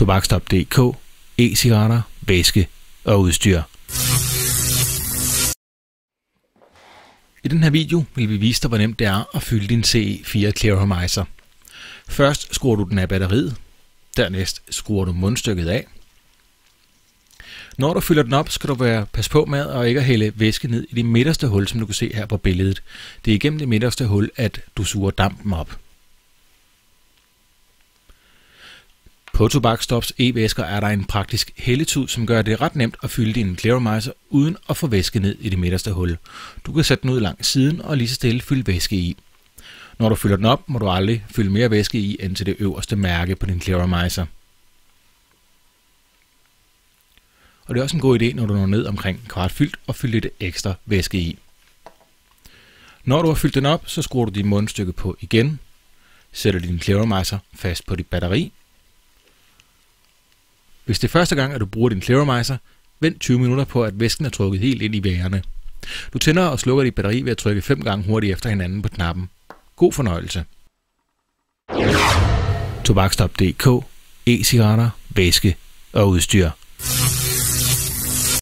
Tobaksstop.dk, e-cigaretter, væske og udstyr. I den her video vil vi vise dig, hvor nemt det er at fylde din CE4 Clearomizer. Først skruer du den af batteriet, dernæst skruer du mundstykket af. Når du fylder den op, skal du pas på med at ikke hælde væske ned i det midterste hul, som du kan se her på billedet. Det er igennem det midterste hul, at du suger dampen op. På Tobaksstops e-væsker er der en praktisk hældetud, som gør det ret nemt at fylde din Clearomizer uden at få væske ned i det midterste hul. Du kan sætte den ud langs siden og lige så stille fylde væske i. Når du fylder den op, må du aldrig fylde mere væske i end til det øverste mærke på din Clearomizer. Og det er også en god idé, når du når ned omkring kvart fyldt og fylde lidt ekstra væske i. Når du har fyldt den op, så skruer du dit mundstykke på igen, sætter din Clearomizer fast på dit batteri. Hvis det er første gang, at du bruger din Clearomizer, vent 20 minutter på, at væsken er trukket helt ind i værerne. Du tænder og slukker dit batteri ved at trykke 5 gange hurtigt efter hinanden på knappen. God fornøjelse. Tobaksstop.dk, e-cigaretter, væske og udstyr.